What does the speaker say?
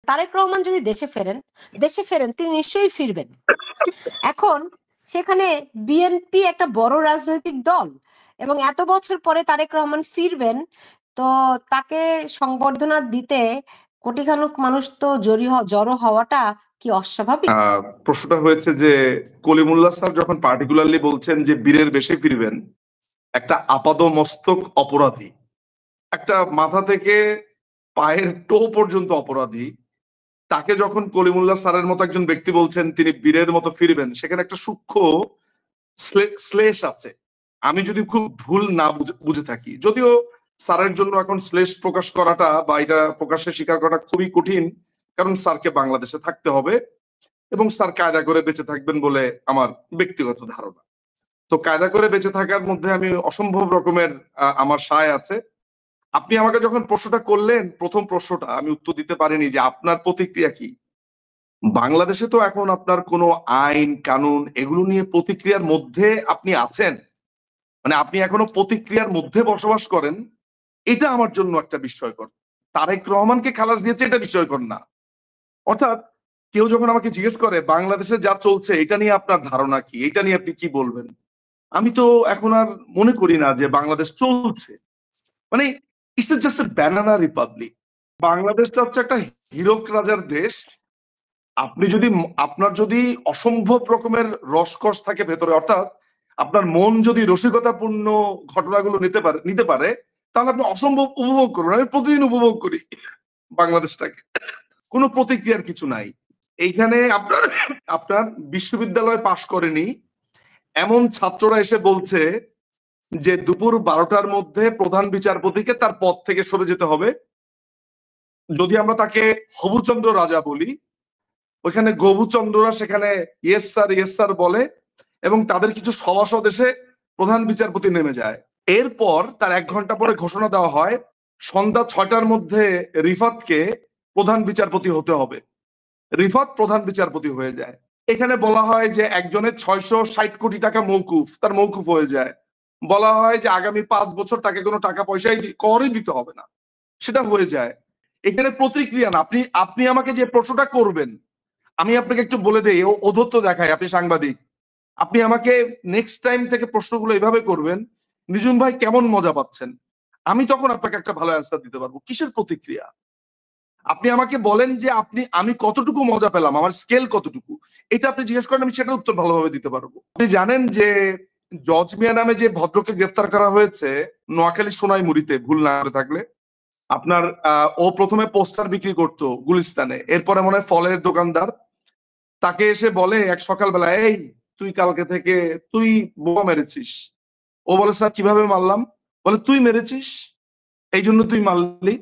তারেক রহমান যদি দেশে ফেরেন তিনি নিশ্চয়ই ফিরবেন। এখন সেখানে বিএনপি একটা বড় রাজনৈতিক দল এবং এত বছর পরে তারেক রহমান ফিরবেন, তো তাকে সংবর্ধনা দিতে কোটিখানুক মানুষ তো জড়ো হওয়াটা কি অস্বাভাবিক? প্রশ্নটা হয়েছে যে কলিমুল্লাহ স্যার যখন পার্টিকুলারলি বলছেন যে বীরের বেশে ফিরবেন, একটা আপাদমস্তক অপরাধী, একটা মাথা থেকে পায়ের টো পর্যন্ত অপরাধী, তাকে যখন কলিমুল্লাহ স্যারের মতো একজন ব্যক্তি বলছেন তিনি বীরের মতো ফিরবেন, সেখানে একটা সূক্ষ্ম শ্লেষ আছে। আমি যদি খুব ভুল না বুঝে থাকি, যদিও স্যারের জন্য এখন শ্লেষ প্রকাশ করাটা বা এটা প্রকাশ্যে স্বীকার করাটা খুবই কঠিন, কারণ স্যারকে বাংলাদেশে থাকতে হবে এবং স্যার কায়দা করে বেঁচে থাকবেন বলে আমার ব্যক্তিগত ধারণা। তো কায়দা করে বেঁচে থাকার মধ্যে আমি অসম্ভব রকমের আমার সায় আছে। আপনি আমাকে যখন প্রশ্নটা করলেন, প্রথম প্রশ্নটা আমি উত্তর দিতে পারিনি যে আপনার প্রতিক্রিয়া কি। বাংলাদেশে তো এখন আপনার কোনো আইন কানুন এগুলো নিয়ে প্রতিক্রিয়ার মধ্যে আপনি আছেন, মানে আপনি এখনো প্রতিক্রিয়ার মধ্যে বসবাস করেন, এটা আমার জন্য একটা বিস্ময়কর। তারেক রহমানকে খালাস দিয়েছে এটা বিস্ময়কর না। অর্থাৎ কেউ যখন আমাকে জিজ্ঞেস করে বাংলাদেশে যা চলছে এটা নিয়ে আপনার ধারণা কি, এটা নিয়ে আপনি কি বলবেন, আমি তো এখন আর মনে করি না যে বাংলাদেশ চলছে, মানে it's just a banana Republic. বাংলাদেশটা হচ্ছে একটা হীরক রাজার দেশ। আপনি যদি আপনার যদি অসম্ভব রকমের রসকস থাকে ভেতরে, অর্থাৎ আপনার মন যদি রসিকতাপূর্ণ ঘটনাগুলো নিতে পারে তাহলে আপনি অসম্ভব উপভোগ করবেন। আমি প্রতিদিন উপভোগ করি বাংলাদেশটাকে, কোনো প্রতিক্রিয়ার কিছু নাই এইখানে। আপনার বিশ্ববিদ্যালয় পাশ করেনি এমন ছাত্ররা এসে বলছে যে দুপুর 12টার মধ্যে প্রধান বিচারপতিকে তার পদ থেকে সরে যেতে হবে। যদি আমরা তাকে হবুচন্দ্র রাজা বলি, ওইখানে গবুচন্দ্ররা সেখানে ইয়েস স্যার বলে এবং তাদের কিছু সভাসদ এসে প্রধান বিচারপতি নেমে যায়। এরপর তার 1 ঘন্টা পরে ঘোষণা দেওয়া হয় সন্ধ্যা 6টার মধ্যে রিফাতকে প্রধান বিচারপতি হতে হবে। রিফাত প্রধান বিচারপতি হয়ে যায়। এখানে বলা হয় যে একজনের 660 কোটি টাকা মৌকুফ, তার মৌকুফ হয়ে যায়। বলা হয় যে আগামী 5 বছর তাকে কোনো টাকা পয়সাই করই দিতে হবে না, সেটা হয়ে যায়। এখানে প্রতিক্রিয়া না। আপনি আমাকে যে প্রশ্নটা করবেন, আমি আপনাকে একটু বলে দেই, অধত্ব দেখায়, আপনি সাংবাদিক, আপনি আমাকে নেক্সট টাইম থেকে প্রশ্নগুলো এভাবে করবেন, নিঝুম ভাই কেমন মজা পাচ্ছেন, আমি তখন আপনাকে একটা ভালো অ্যান্সার দিতে পারবো। কিসের প্রতিক্রিয়া? আপনি আমাকে বলেন যে আমি কতটুকু মজা পেলাম, আমার স্কেল কতটুকু, এটা আপনি জিজ্ঞেস করেন, আমি সেটা উত্তর ভালোভাবে দিতে পারবো। আপনি জানেন যে জজ মিয়া নামে যে ভদ্রকে গ্রেফতার করা হয়েছে নোয়াখালী সোনাইমুড়িতে, ভুল না করে থাকলে, আপনার ও প্রথমে পোস্টার বিক্রি করতো গুলিস্তানে, এরপরে মনে হয় ফলের দোকানদার। তাকে এসে বলে এক সকালবেলা, এই তুই কালকে থেকে তুই বোমা মেরেছিস। ও বলে স্যার কিভাবে মারলাম? বলে তুই মেরেছিস, এই জন্য তুই মারলি।